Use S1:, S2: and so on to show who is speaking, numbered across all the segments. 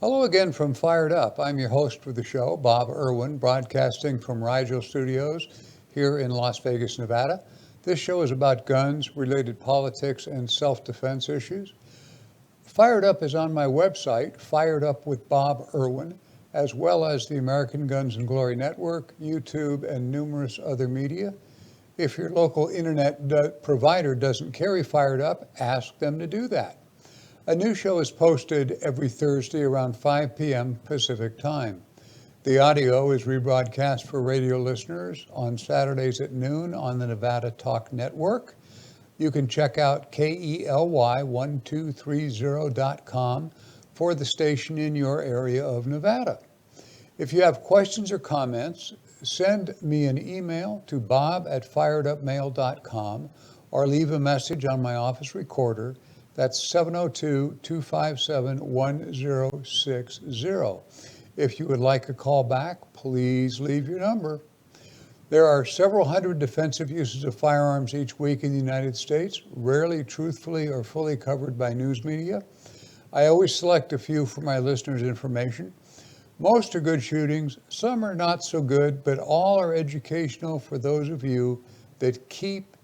S1: Hello again from Fired Up. I'm your host for the show, Bob Irwin, broadcasting from Rigel Studios here in Las Vegas, Nevada. This show is about guns, related politics, and self-defense issues. Fired Up is on my website, Fired Up with Bob Irwin, as well as the American Guns and Glory Network, YouTube, and numerous other media. If your local internet provider doesn't carry Fired Up, ask them to do that. A new show is posted every Thursday around 5 p.m. Pacific Time. The audio is rebroadcast for radio listeners on Saturdays at noon on the Nevada Talk Network. You can check out KELY1230.com for the station in your area of Nevada. If you have questions or comments, send me an email to bob@firedupmail.com or leave a message on my office recorder. That's 702-257-1060. If you would like a call back, please leave your number. There are several hundred defensive uses of firearms each week in the United States, rarely truthfully or fully covered by news media. I always select a few for my listeners' information. Most are good shootings, some are not so good, but all are educational for those of you that keep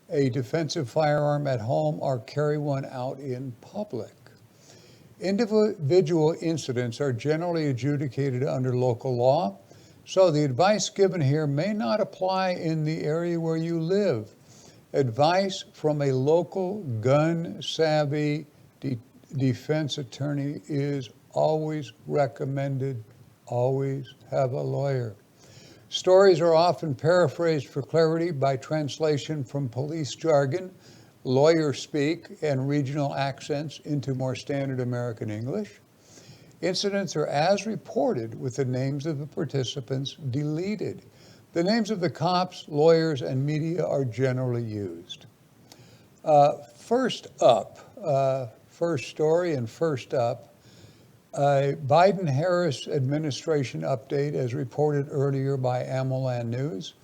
S1: a defensive firearm at home or carry one out in public. Individual incidents are generally adjudicated under local law, so the advice given here may not apply in the area where you live. Advice from a local gun-savvy defense attorney is always recommended. Always have a lawyer. Stories are often paraphrased for clarity by translation from police jargon, lawyer speak, and regional accents into more standard American English. Incidents are as reported with the names of the participants deleted. The names of the cops, lawyers, and media are generally used. First story and first up, a Biden-Harris administration update as reported earlier by AMOLAN News.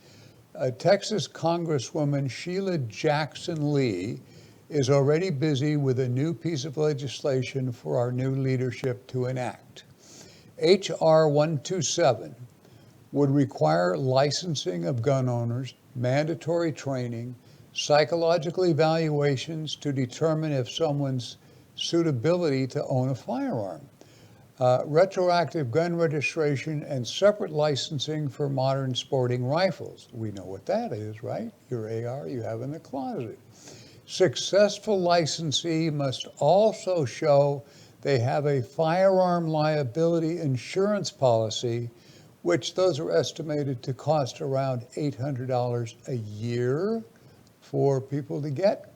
S1: Texas Congresswoman Sheila Jackson Lee is already busy with a new piece of legislation for our new leadership to enact. H.R. 127 would require licensing of gun owners, mandatory training, psychological evaluations to determine if someone's suitability to own a firearm. Retroactive gun registration and separate licensing for modern sporting rifles. We know what that is, right? Your AR you have in the closet. Successful licensee must also show they have a firearm liability insurance policy, which those are estimated to cost around $800 a year for people to get.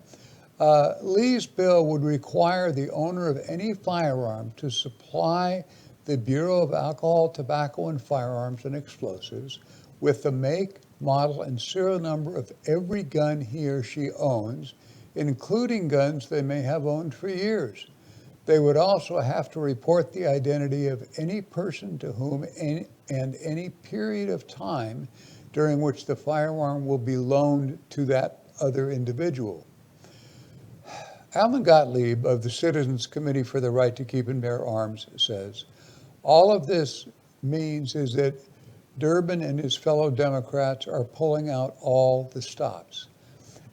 S1: Lee's bill would require the owner of any firearm to supply the Bureau of Alcohol, Tobacco, and Firearms and Explosives with the make, model, and serial number of every gun he or she owns, including guns they may have owned for years. They would also have to report the identity of any person to whom and any period of time during which the firearm will be loaned to that other individual. Alan Gottlieb of the Citizens Committee for the Right to Keep and Bear Arms says, all of this means is that Durbin and his fellow Democrats are pulling out all the stops.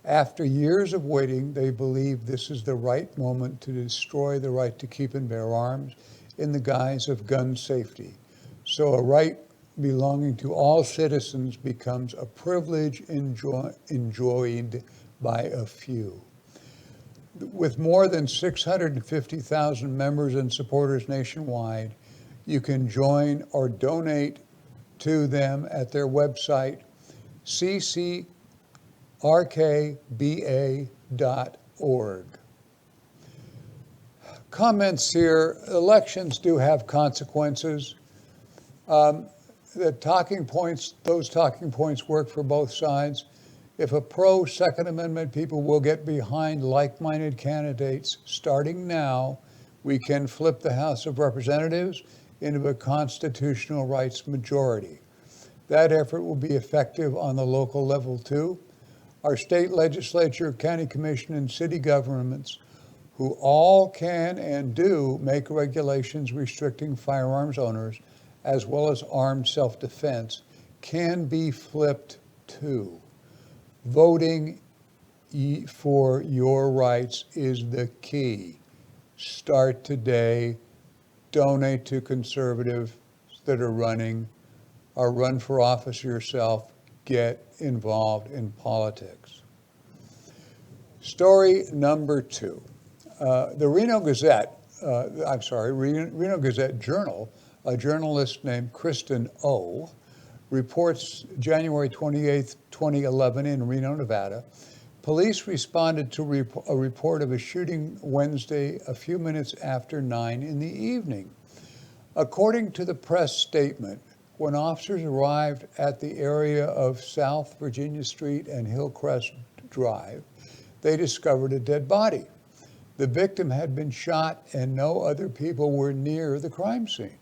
S1: After years of waiting, they believe this is the right moment to destroy the right to keep and bear arms in the guise of gun safety. So a right belonging to all citizens becomes a privilege enjoyed by a few. With more than 650,000 members and supporters nationwide, you can join or donate to them at their website, ccrkba.org. Comments here, elections do have consequences. Those talking points work for both sides. If a pro-Second Amendment people will get behind like-minded candidates, starting now, we can flip the House of Representatives into a constitutional rights majority. That effort will be effective on the local level too. Our state legislature, county commission, and city governments who all can and do make regulations restricting firearms owners, as well as armed self-defense, can be flipped too. Voting for your rights is the key. Start today. Donate to conservatives that are running, or run for office yourself. Get involved in politics. Story number 2. The Reno Gazette Journal, a journalist named Kristen O, reports January 28, 2011 in Reno, Nevada. Police responded to a report of a shooting Wednesday a few minutes after 9 in the evening. According to the press statement, when officers arrived at the area of South Virginia Street and Hillcrest Drive, they discovered a dead body. The victim had been shot and no other people were near the crime scene.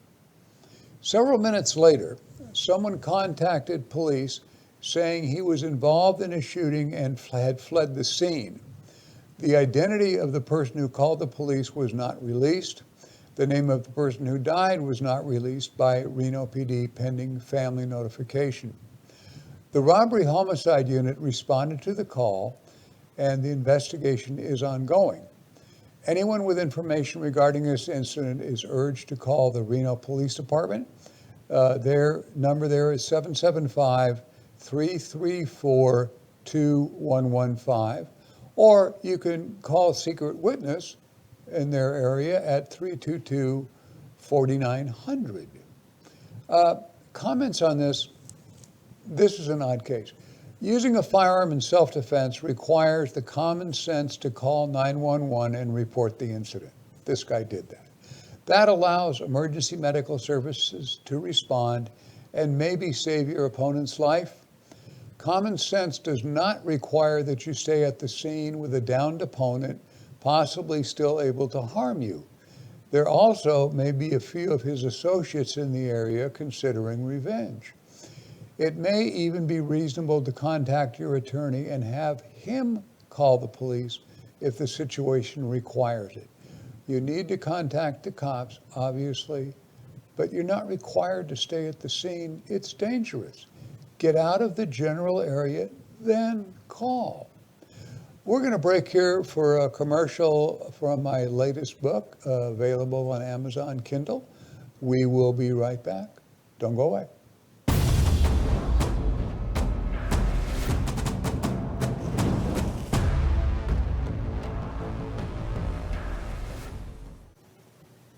S1: Several minutes later, someone contacted police saying he was involved in a shooting and had fled the scene. The identity of the person who called the police was not released. The name of the person who died was not released by Reno PD pending family notification. The robbery homicide unit responded to the call and the investigation is ongoing. Anyone with information regarding this incident is urged to call the Reno Police Department. Their number there is 775-334-2115, or you can call Secret Witness in their area at 322-4900. Comments on this. This is an odd case. Using a firearm in self-defense requires the common sense to call 911 and report the incident. This guy did that. That allows emergency medical services to respond and maybe save your opponent's life. Common sense does not require that you stay at the scene with a downed opponent, possibly still able to harm you. There also may be a few of his associates in the area considering revenge. It may even be reasonable to contact your attorney and have him call the police if the situation requires it. You need to contact the cops, obviously, but you're not required to stay at the scene. It's dangerous. Get out of the general area, then call. We're going to break here for a commercial from my latest book, available on Amazon Kindle. We will be right back. Don't go away.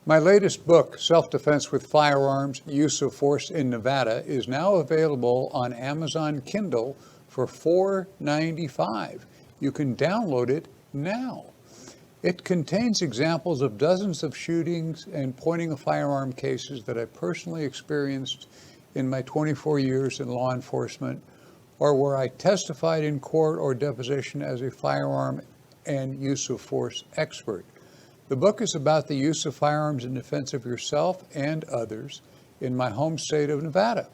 S1: My latest book, Self-Defense with Firearms, Use of Force in Nevada, is now available on Amazon Kindle for $4.95. You can download it now. It contains examples of dozens of shootings and pointing a firearm cases that I personally experienced in my 24 years in law enforcement, or where I testified in court or deposition as a firearm and use of force expert. The book is about the use of firearms in defense of yourself and others in my home state of Nevada.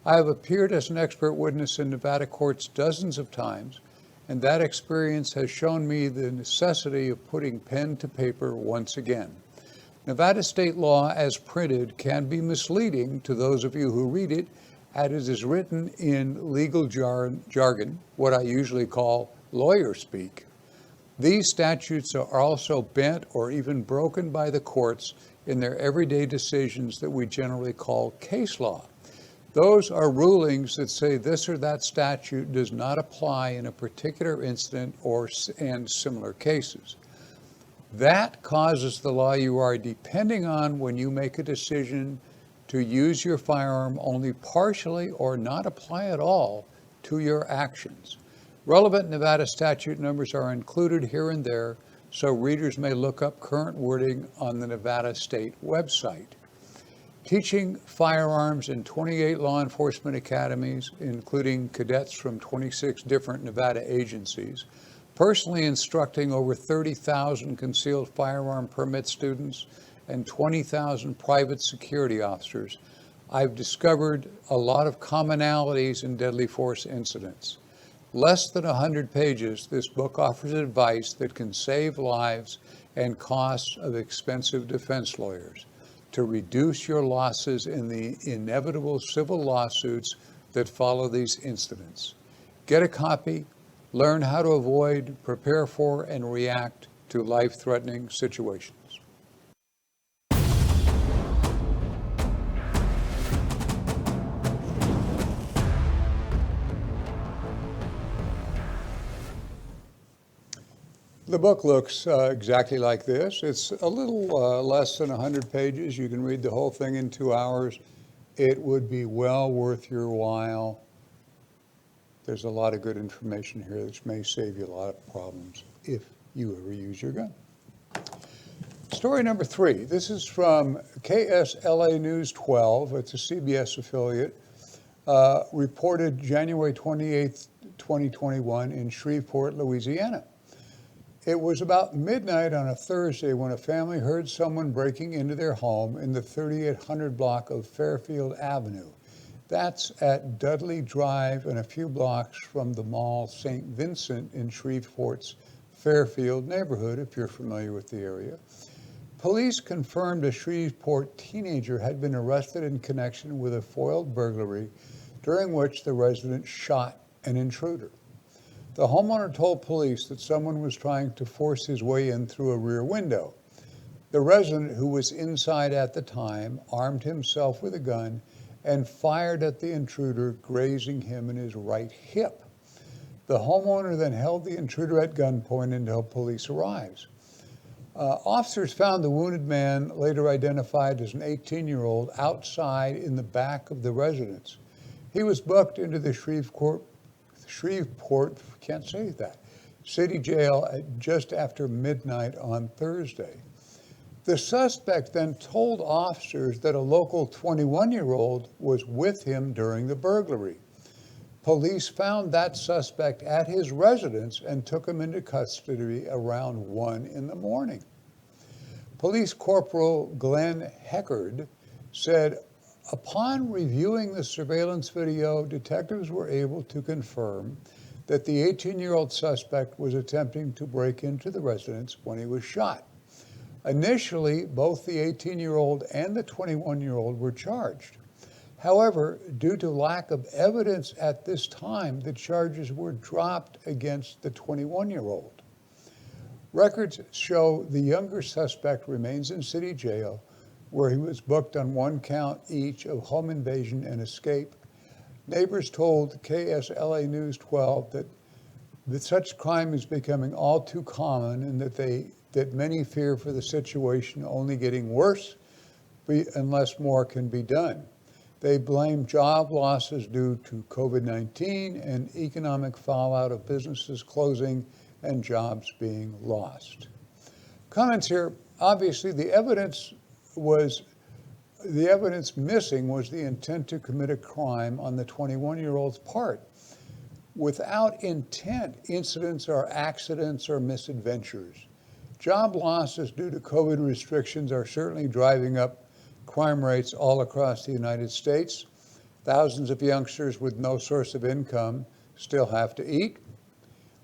S1: I have appeared as an expert witness in Nevada courts dozens of times, and that experience has shown me the necessity of putting pen to paper once again. Nevada state law as printed can be misleading to those of you who read it, as it is written in legal jargon, what I usually call lawyer speak. These statutes are also bent or even broken by the courts in their everyday decisions that we generally call case law. Those are rulings that say this or that statute does not apply in a particular incident and similar cases. That causes the law you are depending on when you make a decision to use your firearm only partially or not apply at all to your actions. Relevant Nevada statute numbers are included here and there, so readers may look up current wording on the Nevada State website. Teaching firearms in 28 law enforcement academies, including cadets from 26 different Nevada agencies, personally instructing over 30,000 concealed firearm permit students and 20,000 private security officers, I've discovered a lot of commonalities in deadly force incidents. Less than 100 pages, this book offers advice that can save lives and costs of expensive defense lawyers to reduce your losses in the inevitable civil lawsuits that follow these incidents. Get a copy, learn how to avoid, prepare for, and react to life-threatening situations. The book looks exactly like this. It's a little less than 100 pages. You can read the whole thing in 2 hours. It would be well worth your while. There's a lot of good information here which may save you a lot of problems if you ever use your gun. Story number 3. This is from KSLA News 12. It's a CBS affiliate. Reported January 28th, 2021 in Shreveport, Louisiana. It was about midnight on a Thursday when a family heard someone breaking into their home in the 3800 block of Fairfield Avenue. That's at Dudley Drive and a few blocks from the mall St. Vincent in Shreveport's Fairfield neighborhood, if you're familiar with the area. Police confirmed a Shreveport teenager had been arrested in connection with a foiled burglary during which the resident shot an intruder. The homeowner told police that someone was trying to force his way in through a rear window. The resident, who was inside at the time, armed himself with a gun and fired at the intruder, grazing him in his right hip. The homeowner then held the intruder at gunpoint until police arrives. Officers found the wounded man, later identified as an 18-year-old, outside in the back of the residence. He was booked into the Shreveport, can't say that, city jail at just after midnight on Thursday. The suspect then told officers that a local 21-year-old was with him during the burglary. Police found that suspect at his residence and took him into custody around 1 in the morning. Police Corporal Glenn Heckard said, upon reviewing the surveillance video, detectives were able to confirm that the 18-year-old suspect was attempting to break into the residence when he was shot. Initially, both the 18-year-old and the 21-year-old were charged. However, due to lack of evidence at this time, the charges were dropped against the 21-year-old. Records show the younger suspect remains in city jail, where he was booked on 1 count each of home invasion and escape. Neighbors told KSLA News 12 that such crime is becoming all too common and that many fear for the situation only getting worse unless more can be done. They blame job losses due to COVID-19 and economic fallout of businesses closing and jobs being lost. Comments here, obviously the evidence missing was the intent to commit a crime on the 21-year-old's part. Without intent, incidents are accidents or misadventures. Job losses due to COVID restrictions are certainly driving up crime rates all across the United States. Thousands of youngsters with no source of income still have to eat.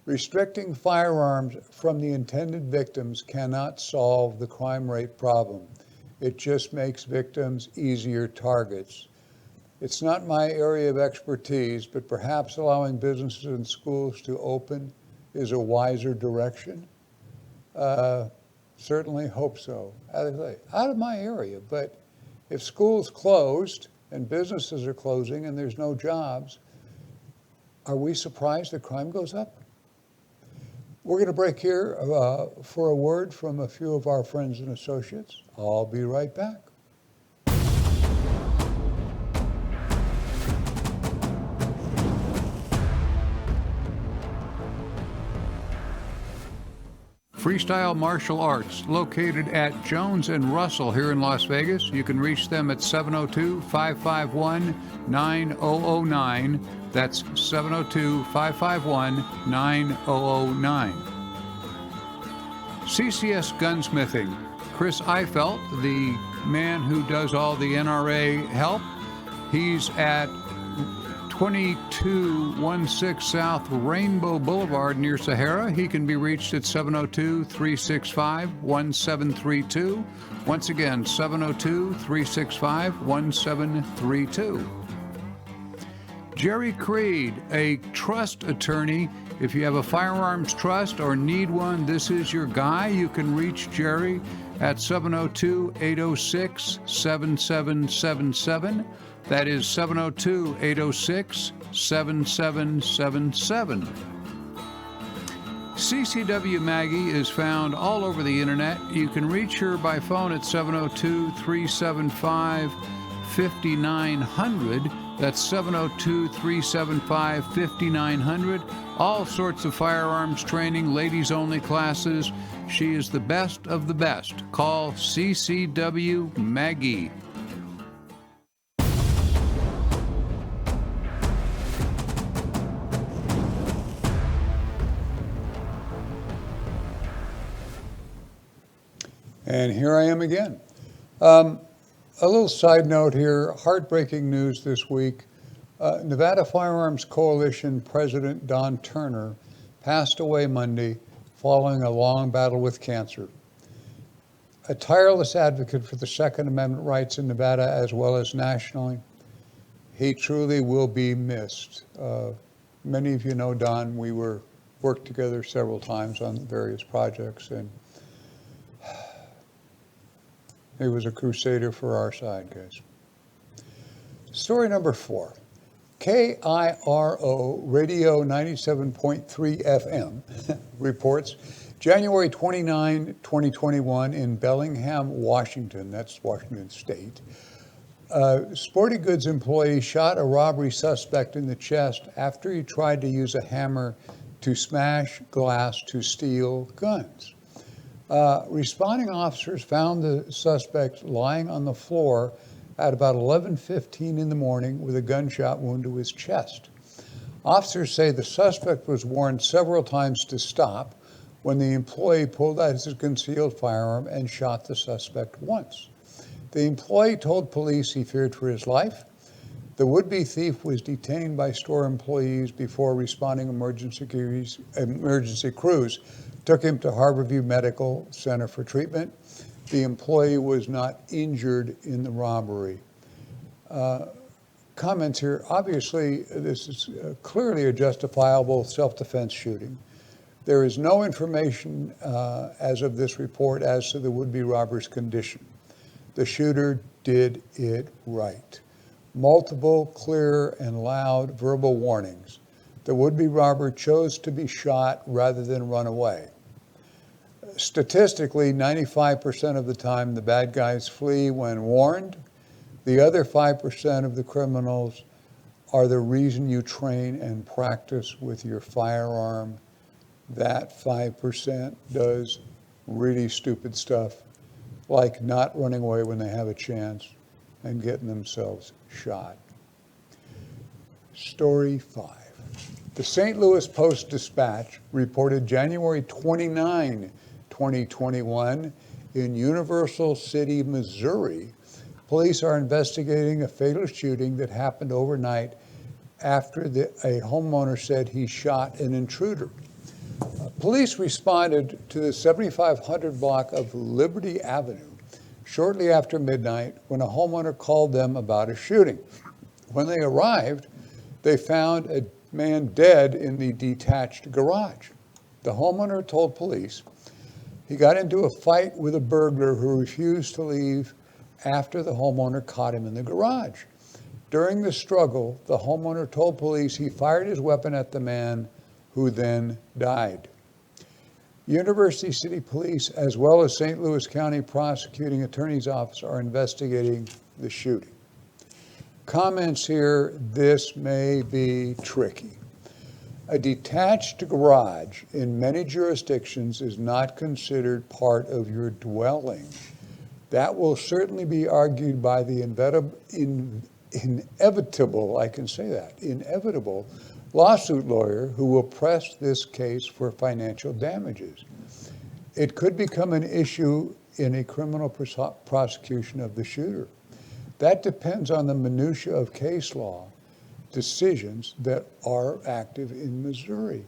S1: Restricting firearms from the intended victims cannot solve the crime rate problem. It just makes victims easier targets. It's not my area of expertise, but perhaps allowing businesses and schools to open is a wiser direction. Certainly hope so. Out of my area, but if schools closed and businesses are closing and there's no jobs, are we surprised that crime goes up? We're going to break here for a word from a few of our friends and associates. I'll be right back. Freestyle Martial Arts, located at Jones and Russell here in Las Vegas. You can reach them at 702-551-9009. That's 702-551-9009. CCS Gunsmithing. Chris Eifelt, the man who does all the NRA help, he's at 2216 South Rainbow Boulevard near Sahara. He can be reached at 702-365-1732. Once again, 702-365-1732. Jerry Creed, a trust attorney. If you have a firearms trust or need one, this is your guy. You can reach Jerry at 702-806-7777. That is 702-806-7777. CCW Maggie is found all over the internet. You can reach her by phone at 702-375-5900. That's 702-375-5900. All sorts of firearms training, ladies only classes. She is the best of the best. Call CCW Maggie. And here I am again. A little side note here, heartbreaking news this week. Nevada Firearms Coalition President Don Turner passed away Monday following a long battle with cancer. A tireless advocate for the Second Amendment rights in Nevada as well as nationally, he truly will be missed. Many of you know Don. We worked together several times on various projects, and he was a crusader for our side, guys. Story number 4. KIRO Radio 97.3 FM reports January 29, 2021 in Bellingham, Washington, that's Washington State. A sporting goods employee shot a robbery suspect in the chest after he tried to use a hammer to smash glass to steal guns. Responding officers found the suspect lying on the floor at about 11:15 in the morning with a gunshot wound to his chest. Officers say the suspect was warned several times to stop when the employee pulled out his concealed firearm and shot the suspect once. The employee told police he feared for his life. The would-be thief was detained by store employees before responding emergency crews took him to Harborview Medical Center for treatment. The employee was not injured in the robbery. Comments here, obviously this is clearly a justifiable self-defense shooting. There is no information as of this report as to the would-be robber's condition. The shooter did it right. Multiple, clear, and loud verbal warnings. The would-be robber chose to be shot rather than run away. Statistically, 95% of the time, the bad guys flee when warned. The other 5% of the criminals are the reason you train and practice with your firearm. That 5% does really stupid stuff, like not running away when they have a chance and getting themselves shot. Story 5. The St. Louis Post-Dispatch reported January 29, 2021, in Universal City, Missouri, police are investigating a fatal shooting that happened overnight after a homeowner said he shot an intruder. Police responded to the 7500 block of Liberty Avenue shortly after midnight when a homeowner called them about a shooting. When they arrived, they found a man dead in the detached garage. The homeowner told police he got into a fight with a burglar who refused to leave after the homeowner caught him in the garage. During the struggle, the homeowner told police he fired his weapon at the man, who then died. University City Police, as well as St. Louis County Prosecuting Attorney's Office, are investigating the shooting. Comments here, this may be tricky. A detached garage in many jurisdictions is not considered part of your dwelling. That will certainly be argued by the inevitable lawsuit lawyer who will press this case for financial damages. It could become an issue in a criminal prosecution of the shooter. That depends on the minutia of case law. decisions that are active in Missouri.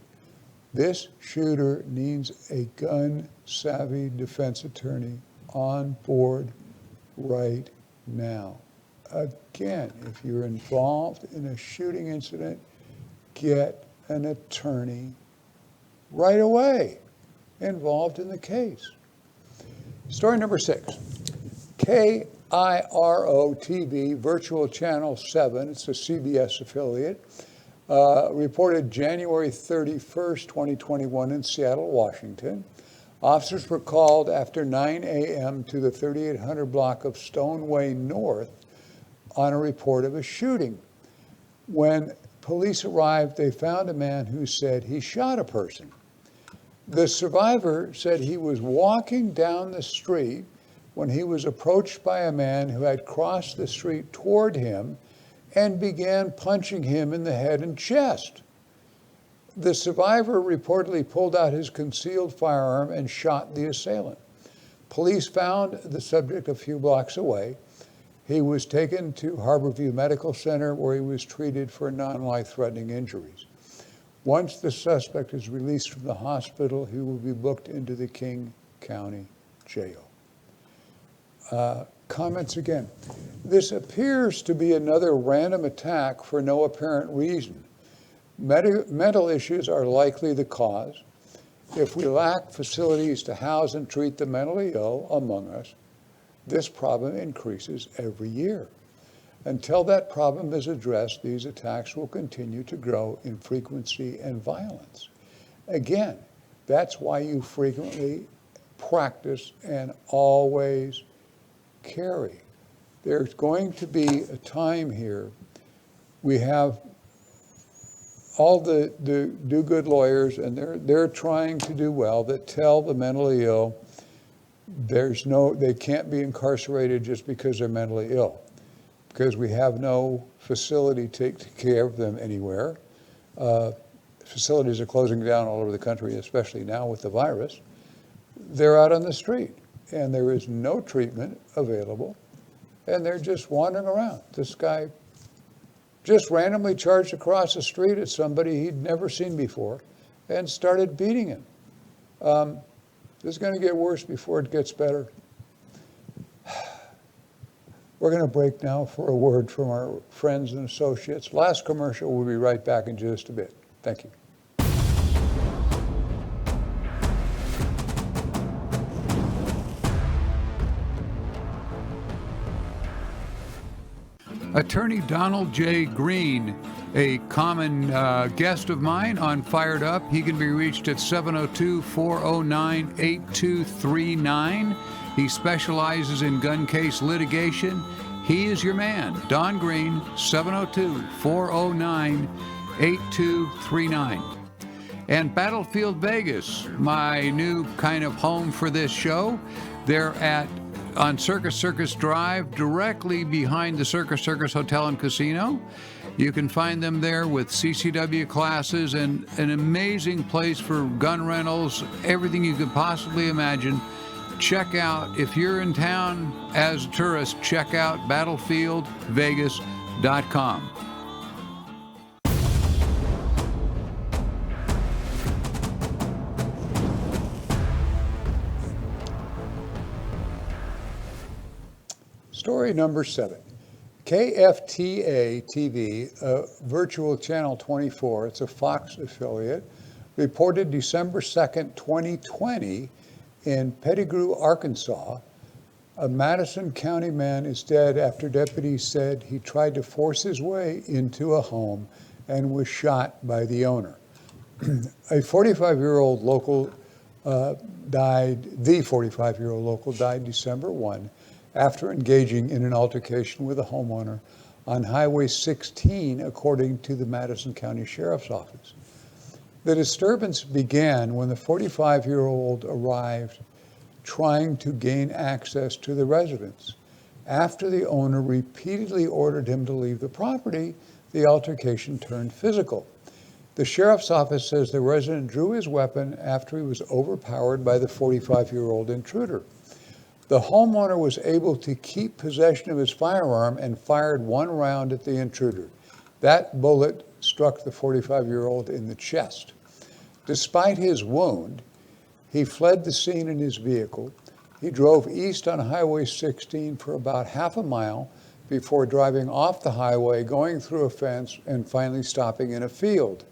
S1: This shooter needs a gun-savvy defense attorney on board right now. Again, if you're involved in a shooting incident, get an attorney right away involved in the case. Story number 6. KIRO TV, Virtual Channel 7, it's a CBS affiliate, reported January 31st, 2021 in Seattle, Washington. Officers were called after 9 a.m. to the 3800 block of Stoneway North on a report of a shooting. When police arrived, they found a man who said he shot a person. The survivor said he was walking down the street when he was approached by a man who had crossed the street toward him and began punching him in the head and chest. The survivor reportedly pulled out his concealed firearm and shot the assailant. Police found the subject a few blocks away. He was taken to Harborview Medical Center where he was treated for non-life-threatening injuries. Once the suspect is released from the hospital, he will be booked into the King County Jail. Comments again. This appears to be another random attack for no apparent reason. Mental issues are likely the cause. If we lack facilities to house and treat the mentally ill among us, this problem increases every year. Until that problem is addressed, these attacks will continue to grow in frequency and violence. Again, that's why you frequently practice and always carry. There's going to be a time here. We have all the do-good lawyers, and they're trying to do well, that tell the mentally ill they can't be incarcerated just because they're mentally ill, because we have no facility to take care of them anywhere. Facilities are closing down all over the country, especially now with the virus. They're out on the street, and there is no treatment available, and they're just wandering around. This guy just randomly charged across the street at somebody he'd never seen before and started beating him. This is going to get worse before it gets better. We're going to break now for a word from our friends and associates. Last commercial, we'll be right back in just a bit. Thank you. Attorney Donald J. Green, a common guest of mine on Fired Up. He can be reached at 702-409-8239. He specializes in gun case litigation. He is your man. Don Green, 702-409-8239. And Battlefield Vegas, my new kind of home for this show. They're on Circus Drive, directly behind the Circus Hotel and Casino. You can find them there with CCW classes and an amazing place for gun rentals, everything you could possibly imagine. Check out, if you're in town as a tourist, check out battlefieldvegas.com. Story number 7. KFTA TV, Virtual Channel 24, it's a Fox affiliate, reported December 2nd, 2020, in Pettigrew, Arkansas, a Madison County man is dead after deputies said he tried to force his way into a home and was shot by the owner. A 45-year-old local died December 1 after engaging in an altercation with a homeowner on Highway 16, according to the Madison County Sheriff's Office. The disturbance began when the 45-year-old arrived trying to gain access to the residence. After the owner repeatedly ordered him to leave the property, the altercation turned physical. The sheriff's office says the resident drew his weapon after he was overpowered by the 45-year-old intruder. The homeowner was able to keep possession of his firearm and fired one round at the intruder. That bullet struck the 45-year-old in the chest. Despite his wound, he fled the scene in his vehicle. He drove east on Highway 16 for about half a mile before driving off the highway, going through a fence, and finally stopping in a field.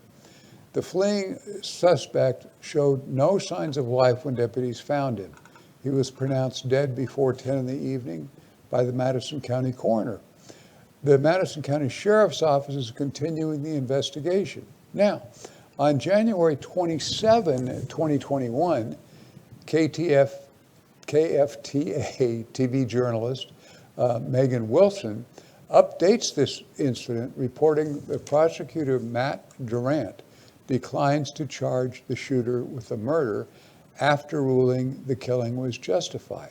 S1: The fleeing suspect showed no signs of life when deputies found him. He was pronounced dead before 10 in the evening by the Madison County coroner. The Madison County Sheriff's Office is continuing the investigation. Now, on January 27, 2021, KFTA TV journalist Megan Wilson updates this incident, reporting that prosecutor Matt Durant declines to charge the shooter with the murder after ruling the killing was justified.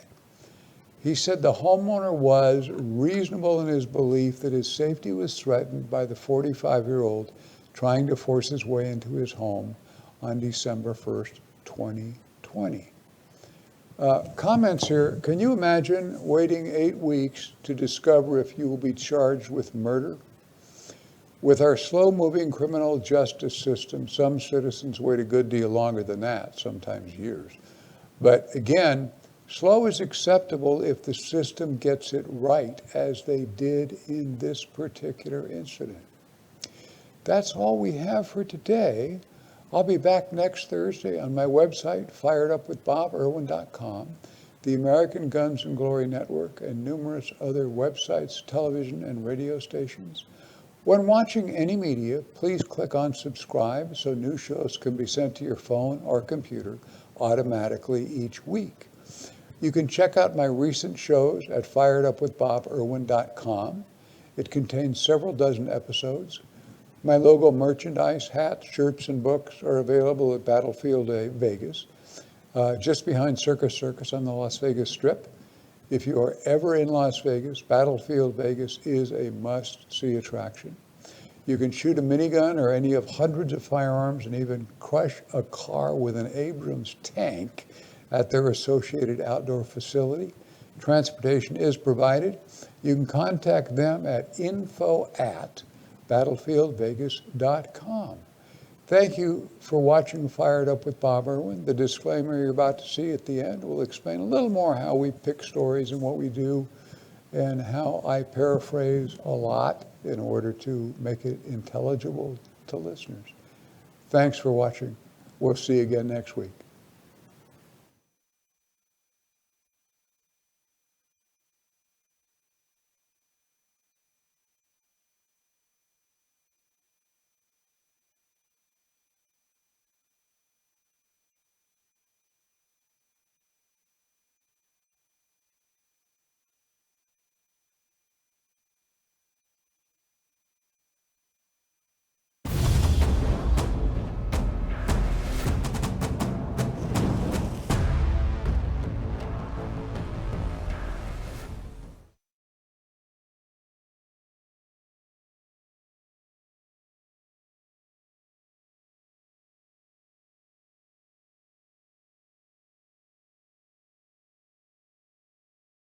S1: He said the homeowner was reasonable in his belief that his safety was threatened by the 45-year-old trying to force his way into his home on December 1st, 2020. Comments here. Can you imagine waiting 8 weeks to discover if you will be charged with murder? With our slow-moving criminal justice system, some citizens wait a good deal longer than that, sometimes years. But again, slow is acceptable if the system gets it right, as they did in this particular incident. That's all we have for today. I'll be back next Thursday on my website, firedupwithboberwin.com, the American Guns and Glory Network, and numerous other websites, television, and radio stations. When watching any media, please click on subscribe so new shows can be sent to your phone or computer automatically each week. You can check out my recent shows at firedupwithboberwin.com. It contains several dozen episodes. My logo merchandise, hats, shirts, and books are available at Battlefield Vegas, just behind Circus Circus on the Las Vegas Strip. If you are ever in Las Vegas, Battlefield Vegas is a must-see attraction. You can shoot a minigun or any of hundreds of firearms and even crush a car with an Abrams tank at their associated outdoor facility. Transportation is provided. You can contact them at info@battlefieldvegas.com. Thank you for watching Fired Up with Bob Irwin. The disclaimer you're about to see at the end will explain a little more how we pick stories and what we do, and how I paraphrase a lot in order to make it intelligible to listeners. Thanks for watching. We'll see you again next week.